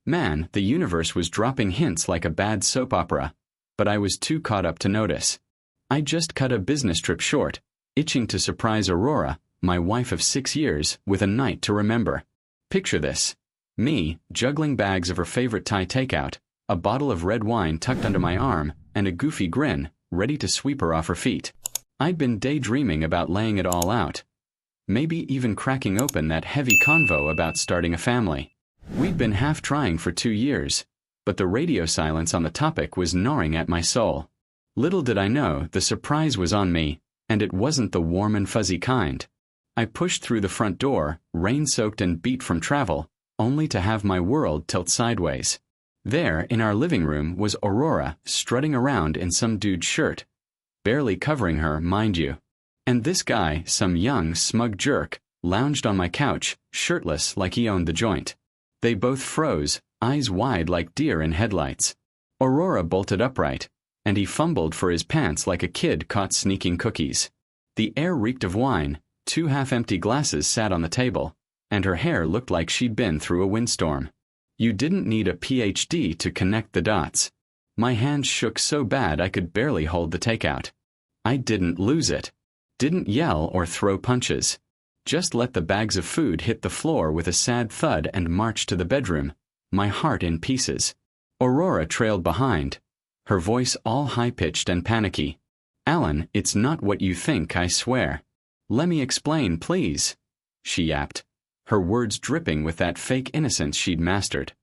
Man, the universe was dropping hints like a bad soap opera, but I was too caught up to notice. I just cut a business trip short, itching to surprise Aurora, my wife of 6 years, with a night to remember. Picture this. Me, juggling bags of her favorite Thai takeout, a bottle of red wine tucked under my arm, and a goofy grin, ready to sweep her off her feet. I'd been daydreaming about laying it all out. Maybe even cracking open that heavy convo about starting a family. We'd been half trying for 2 years, but the radio silence on the topic was gnawing at my soul. Little did I know the surprise was on me, and it wasn't the warm and fuzzy kind. I pushed through the front door, rain-soaked and beat from travel, only to have my world tilt sideways. There, in our living room, was Aurora, strutting around in some dude's shirt. Barely covering her, mind you. And this guy, some young, smug jerk, lounged on my couch, shirtless like he owned the joint. They both froze, eyes wide like deer in headlights. Aurora bolted upright, and he fumbled for his pants like a kid caught sneaking cookies. The air reeked of wine, 2 half-empty glasses sat on the table, and her hair looked like she'd been through a windstorm. You didn't need a PhD to connect the dots. My hands shook so bad I could barely hold the takeout. I didn't lose it. Didn't yell or throw punches. Just let the bags of food hit the floor with a sad thud and march to the bedroom, my heart in pieces. Aurora trailed behind, her voice all high-pitched and panicky. "Alan, it's not what you think, I swear. Let me explain, please," she yapped, her words dripping with that fake innocence she'd mastered.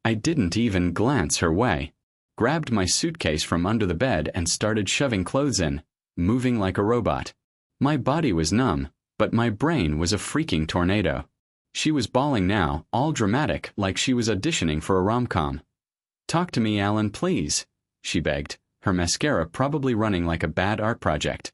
I didn't even glance her way. Grabbed my suitcase from under the bed and started shoving clothes in, moving like a robot. My body was numb, but my brain was a freaking tornado. She was bawling now, all dramatic, like she was auditioning for a rom-com. "Talk to me, Alan, please," she begged, her mascara probably running like a bad art project.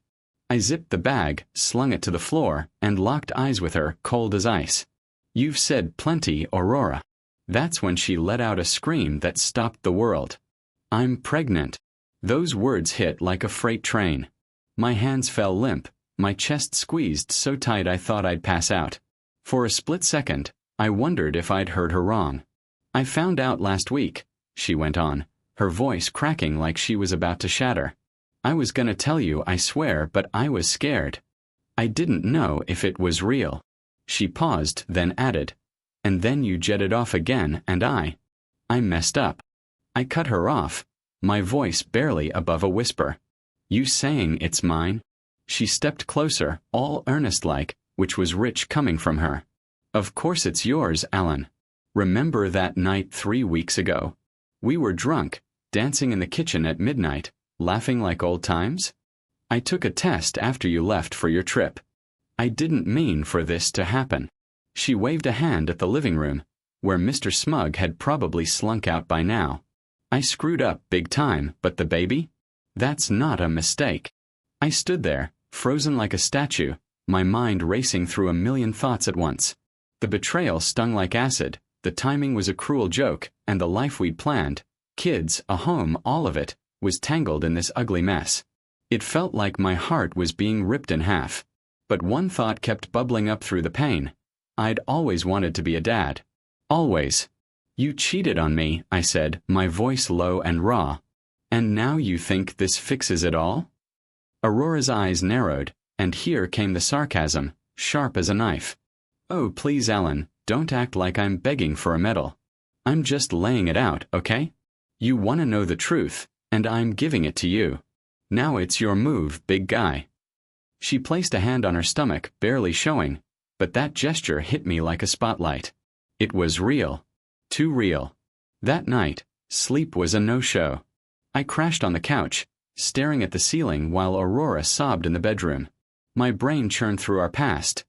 I zipped the bag, slung it to the floor, and locked eyes with her, cold as ice. "You've said plenty, Aurora." That's when she let out a scream that stopped the world. "I'm pregnant." Those words hit like a freight train. My hands fell limp, my chest squeezed so tight I thought I'd pass out. For a split second, I wondered if I'd heard her wrong. "I found out last week," she went on, her voice cracking like she was about to shatter. "I was gonna tell you, I swear, but I was scared. I didn't know if it was real." She paused, then added, "And then you jetted off again, and I messed up." I cut her off, my voice barely above a whisper. "You saying it's mine?" She stepped closer, all earnest-like, which was rich coming from her. "Of course it's yours, Alan. Remember that night 3 weeks ago? We were drunk, dancing in the kitchen at midnight, laughing like old times? I took a test after you left for your trip. I didn't mean for this to happen." She waved a hand at the living room, where Mr. Smug had probably slunk out by now. "I screwed up big time, but the baby? That's not a mistake." I stood there, frozen like a statue, my mind racing through a million thoughts at once. The betrayal stung like acid, the timing was a cruel joke, and the life we'd planned, kids, a home, all of it, was tangled in this ugly mess. It felt like my heart was being ripped in half. But one thought kept bubbling up through the pain. I'd always wanted to be a dad. Always. "You cheated on me," I said, my voice low and raw. "And now you think this fixes it all?" Aurora's eyes narrowed, and here came the sarcasm, sharp as a knife. "Oh, please, Alan, don't act like I'm begging for a medal. I'm just laying it out, okay? You want to know the truth, and I'm giving it to you. Now it's your move, big guy." She placed a hand on her stomach, barely showing, but that gesture hit me like a spotlight. It was real. Too real. That night, sleep was a no-show. I crashed on the couch, staring at the ceiling while Aurora sobbed in the bedroom. My brain churned through our past.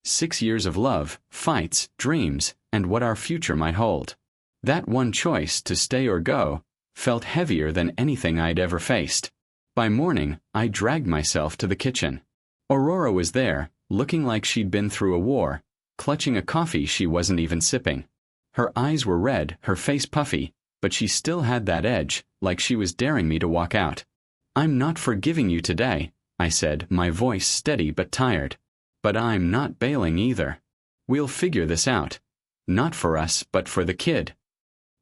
6 years of love, fights, dreams, and what our future might hold. That one choice, to stay or go, felt heavier than anything I'd ever faced. By morning, I dragged myself to the kitchen. Aurora was there, looking like she'd been through a war, clutching a coffee she wasn't even sipping. Her eyes were red, her face puffy, but she still had that edge, like she was daring me to walk out. "I'm not forgiving you today," I said, my voice steady but tired. "But I'm not bailing either. We'll figure this out. Not for us, but for the kid."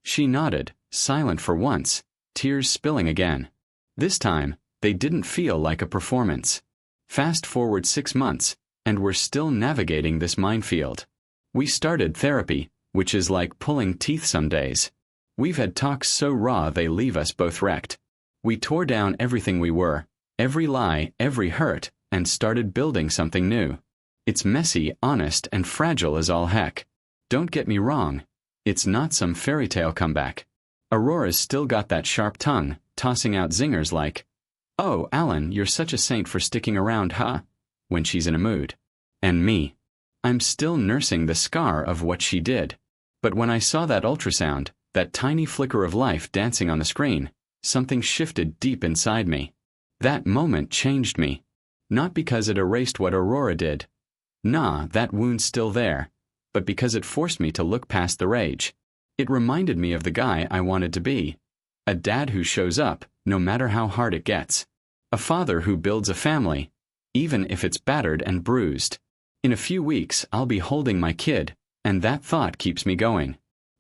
She nodded, silent for once, tears spilling again. This time, they didn't feel like a performance. Fast forward 6 months, and we're still navigating this minefield. We started therapy, which is like pulling teeth some days. We've had talks so raw they leave us both wrecked. We tore down everything we were, every lie, every hurt, and started building something new. It's messy, honest, and fragile as all heck. Don't get me wrong. It's not some fairy tale comeback. Aurora's still got that sharp tongue, tossing out zingers like, "Oh, Alan, you're such a saint for sticking around, huh?" when she's in a mood. And me. I'm still nursing the scar of what she did. But when I saw that ultrasound, that tiny flicker of life dancing on the screen, something shifted deep inside me. That moment changed me. Not because it erased what Aurora did. Nah, that wound's still there. But because it forced me to look past the rage. It reminded me of the guy I wanted to be. A dad who shows up, no matter how hard it gets. A father who builds a family, even if it's battered and bruised. In a few weeks, I'll be holding my kid, and that thought keeps me going.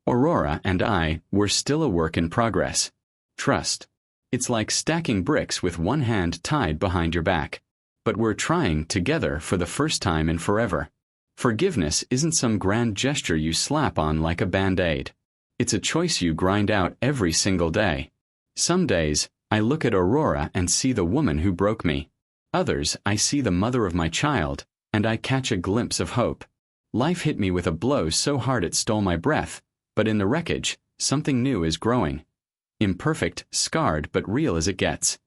Aurora and I, we're still a work in progress. Trust. It's like stacking bricks with one hand tied behind your back. But we're trying together for the first time in forever. Forgiveness isn't some grand gesture you slap on like a Band-Aid. It's a choice you grind out every single day. Some days, I look at Aurora and see the woman who broke me. Others, I see the mother of my child, and I catch a glimpse of hope. Life hit me with a blow so hard it stole my breath, but in the wreckage, something new is growing. Imperfect, scarred, but real as it gets.